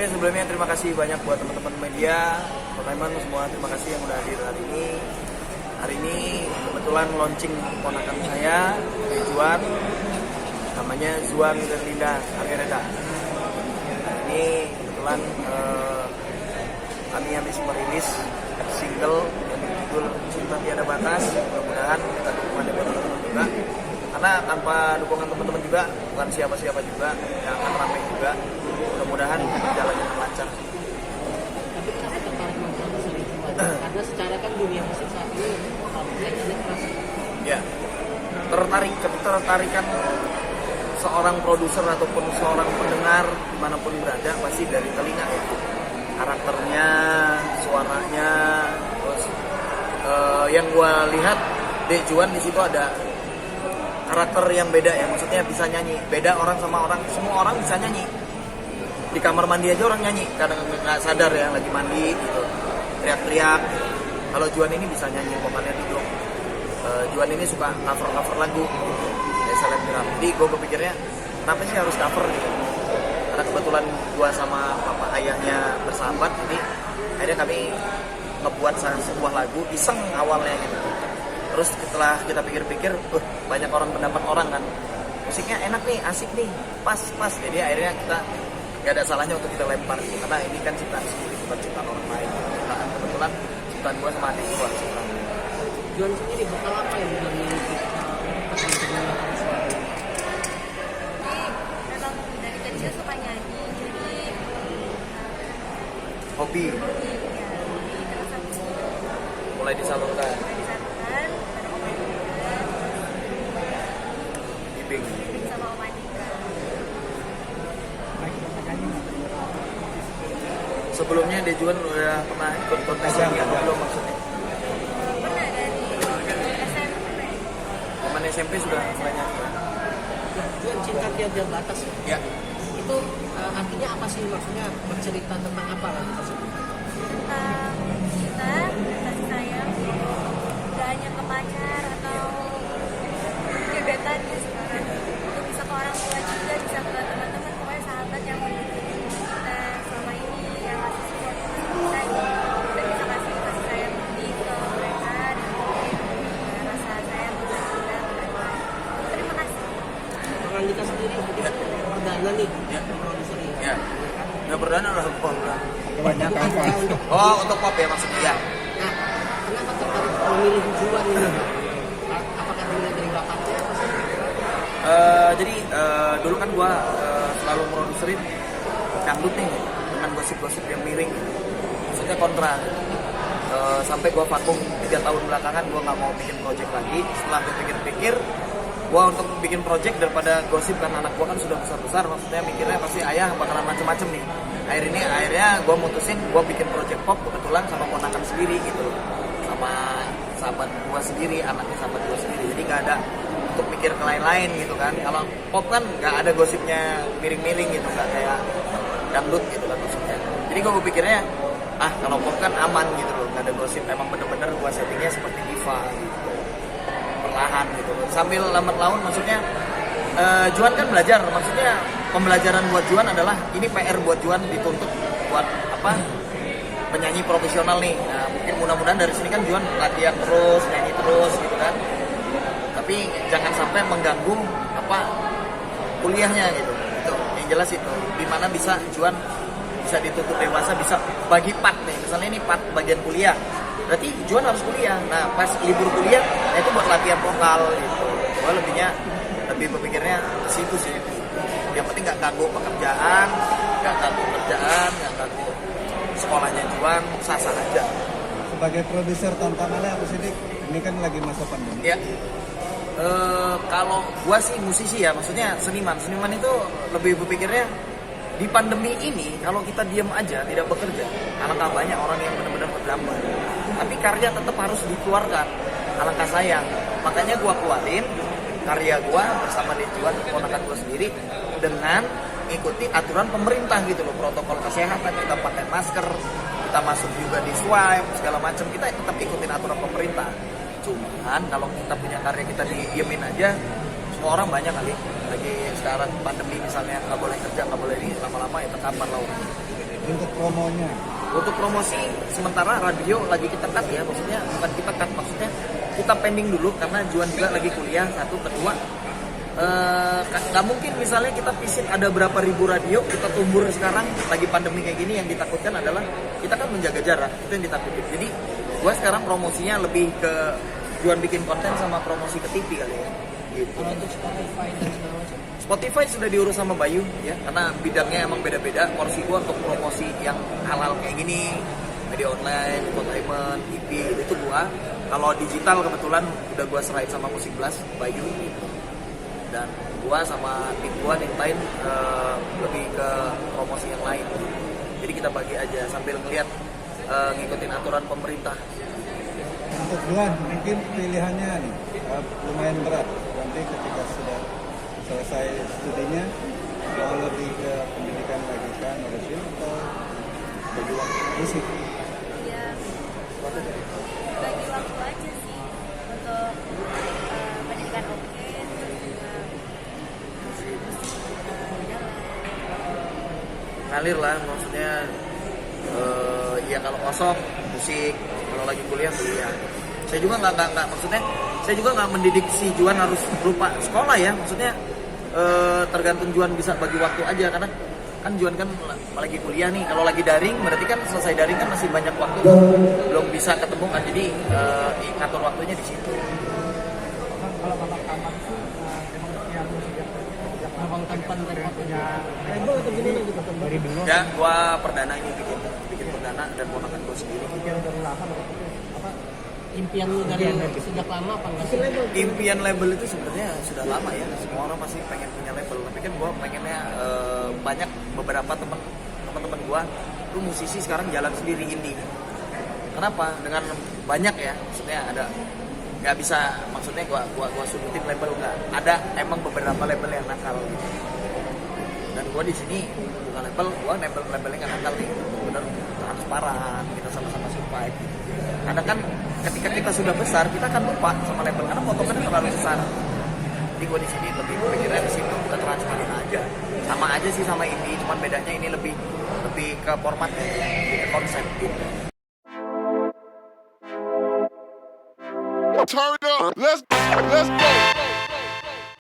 Oke, sebelumnya terima kasih banyak buat teman-teman media, teman-teman semua, terima kasih yang udah hadir hari ini. Hari ini kebetulan launching ponakan saya, Juan, namanya Zuan dan Linda Argereda. Hari ini kebetulan kami habis merilis single yang berjudul Cinta Tiada Batas. Mudah-mudahan kita dukungan dari teman-teman juga, karena tanpa dukungan teman-teman juga bukan siapa-siapa juga yang akan ramai juga. Mudah-mudahan berjalan dengan lancar. Tapi kenapa tertarik memproduksi Juan? Karena secara kan dunia musik saat ini publik ada keras. Ya, ketertarikan seorang produser ataupun seorang pendengar dimanapun berada pasti dari telinga ya. Karakternya, suaranya, terus yang gue lihat Juan di situ ada karakter yang beda ya, maksudnya bisa nyanyi. Beda orang sama orang, semua orang bisa nyanyi. Di kamar mandi aja orang nyanyi, kadang nggak sadar ya lagi mandi gitu, teriak-teriak gitu. Kalau Juan ini bisa nyanyi, vokalnya duduk. Juan ini suka cover lagu gitu, kayak selebgram. Jadi gue berpikirnya kenapa sih harus cover gitu, karena kebetulan gue sama papa ayahnya bersahabat, jadi akhirnya kami ngebuat sebuah lagu iseng awalnya gitu. Terus setelah kita pikir-pikir, banyak pendapat orang kan, musiknya enak nih, asik nih, pas. Jadi akhirnya kita gak ada salahnya untuk kita lempar gitu. Karena ini kan ciptaan sendiri, bukan ciptaan orang lain. Ciptaan kebetulan ciptaan gue sama adik gue ciptaan. Juan sendiri bakal apa yang dimiliki? Memang dari kecil suka nyanyi, jadi Hobi ya, terus habis itu mulai disalurkan, disatukan pada Om Andika, ibing. sama Om Andika. Sebelumnya Juan udah pernah ikut kontes yang belum maksudnya? Pernah dari SMP. Teman SMP sudah mulai nyanyi. Juan Cinta Tiada Batas. Ya. Itu artinya apa sih, maksudnya bercerita tentang apa lagu tersebut? Tentang cinta, kasih sayang, gak hanya ke pacar atau gebetan ya sekarang. Itu bisa ke orang tua juga, bisa ke teman-teman, pokoknya sahabat yang mendukung kita selama ini, yang kasih support kita gitu. Kita bisa kasih sayang lebih ke mereka dan mungkin rasa sayang bisa kita ke mereka. Terima kasih. Bang Andika sendiri mungkin perdana nih Ya. produser ini. Ya. Udah perdana udah pop. Kebanyakan untuk Oh, untuk pop ya maksudnya ya. Nah, kenapa tertarik memilih Juan ini? Apakah dilihat dari bakatnya apa sih? Jadi dulu kan gua selalu produserin dangdut nih dengan gosip-gosip yang miring, maksudnya kontra. Sampai gua vakum 3 tahun belakangan gua nggak mau bikin project lagi. Setelah gua pikir-pikir, gua untuk bikin project daripada gosip, kan anak gua kan sudah besar-besar, maksudnya mikirnya pasti ayah bakalan macem-macem nih. Akhirnya gua mutusin gua bikin project pop kebetulan sama ponakan sendiri gitu, sama sahabat gua sendiri, anaknya sahabat gua sendiri. Jadi nggak ada untuk mikir ke lain-lain gitu kan. Kalau pop kan nggak ada gosipnya miring-miring gitu, nggak kayak dangdut gitu kan maksudnya. Jadi gue berpikirnya kalau pop kan aman gitu loh, nggak ada gosip, emang bener-bener gue settingnya seperti diva gitu, perlahan gitu. Sambil lambat laun maksudnya Juan kan belajar, maksudnya pembelajaran buat Juan adalah ini PR buat Juan, dituntut buat penyanyi profesional nih. Nah, mungkin mudah-mudahan dari sini kan Juan latihan terus, nyanyi terus gitu kan. Tapi jangan sampai mengganggu kuliahnya gitu. Yang jelas itu dimana bisa Juan bisa dituntut dewasa, bisa bagi part nih. Misalnya ini part bagian kuliah, berarti Juan harus kuliah. Nah, pas libur kuliah, itu buat latihan vokal gitu. Gue lebih berpikirnya ke situ sih. Yang penting nggak ganggu pekerjaan, nggak ganggu kerjaan, nggak ganggu sekolahnya Juan, sah-sah aja. Sebagai produser tantangannya apa sih, Dik? Ini kan lagi masa pandemi. Ya. Kalau gua sih musisi ya, maksudnya seniman itu lebih berpikirnya di pandemi ini kalau kita diam aja tidak bekerja, alangkah banyak orang yang benar-benar berdampak. Tapi karya tetap harus dikeluarkan, alangkah sayang. Makanya gua keluarin karya gua bersama Juan, ponakan gua sendiri, dengan ikuti aturan pemerintah gitu loh, protokol kesehatan, kita pakai masker, kita masuk juga di swipe segala macam, kita tetap ikutin aturan pemerintah. Cuman kalau kita punya karya kita diemin aja, semua orang banyak kali lagi sekarang pandemi misalnya nggak boleh kerja, nggak boleh ini, lama-lama ya terkapar lah. Untuk promonya. Untuk promosi sementara radio lagi kita cut ya, maksudnya bukan kita cut, maksudnya kita pending dulu karena Juan juga lagi kuliah, satu. Kedua, nggak mungkin misalnya kita visit ada berapa ribu radio kita tumbur sekarang lagi pandemi kayak gini. Yang ditakutkan adalah kita kan menjaga jarak, itu yang ditakutin. Jadi gua sekarang promosinya lebih ke Juan bikin konten sama promosi ke TV kali ya gitu. Kalau untuk Spotify dan segala macam, Spotify sudah diurus sama Bayu ya, karena bidangnya emang beda-beda. Porsi gua untuk promosi yang halal kayak gini, media online, entertainment, TV itu gua. Kalau digital kebetulan udah gua serahin sama Musik Blast, Bayu gitu. Dan gua sama tim gua yang lain lebih ke promosi yang lain. Jadi kita bagi aja sambil ngeliat ngikutin aturan pemerintah. Untuk Juan, mungkin pilihannya nih lumayan berat. Nanti ketika sudah selesai studinya, mau lebih ke pendidikan lagi kan, ngurusin atau bagi waktu musik. Ya bagi waktu aja sih untuk pendidikan oke, terus juga musik jalan. Ngalir lah, maksudnya ya kalau kosong musik, kalau lagi kuliah. Saya juga nggak maksudnya saya juga nggak mendidik si Juan harus lupa sekolah ya, maksudnya tergantung Juan bisa bagi waktu aja, karena kan Juan kan lagi kuliah nih. Kalau lagi daring berarti kan selesai daring kan masih banyak waktu, belum bisa ketemu kan, jadi ngatur waktunya di situ. kalau babak taman itu memang yang sejak abang tampan dari punya label atau gimana gitu dari dulu. Ya, gua perdana ini bikin perdana dan ponakan gua sendiri. Impian dari lama apa? Impian lu dari sejak lama apa enggak sih? Impian label itu sebenarnya sudah lama ya, semua orang pasti pengen punya label, tapi kan gua pengennya banyak beberapa teman-teman gua itu musisi sekarang jalan sendiri indie. Kenapa? Dengan banyak ya, maksudnya ada nggak bisa, maksudnya gua sudutin label, nggak ada, emang beberapa label yang nakal gitu. Dan gua di sini bukan label, gua labelnya nggak nakal nih, bener transparan, kita sama-sama survive. Kadang kan ketika kita sudah besar kita akan lupa sama label karena potongannya terlalu besar. Jadi gua di sini lebih pikirnya ke situ, kita transparan aja, sama aja sih sama ini, cuman bedanya ini lebih ke formatnya, lebih ke konsep gitu. Turn up. Let's go.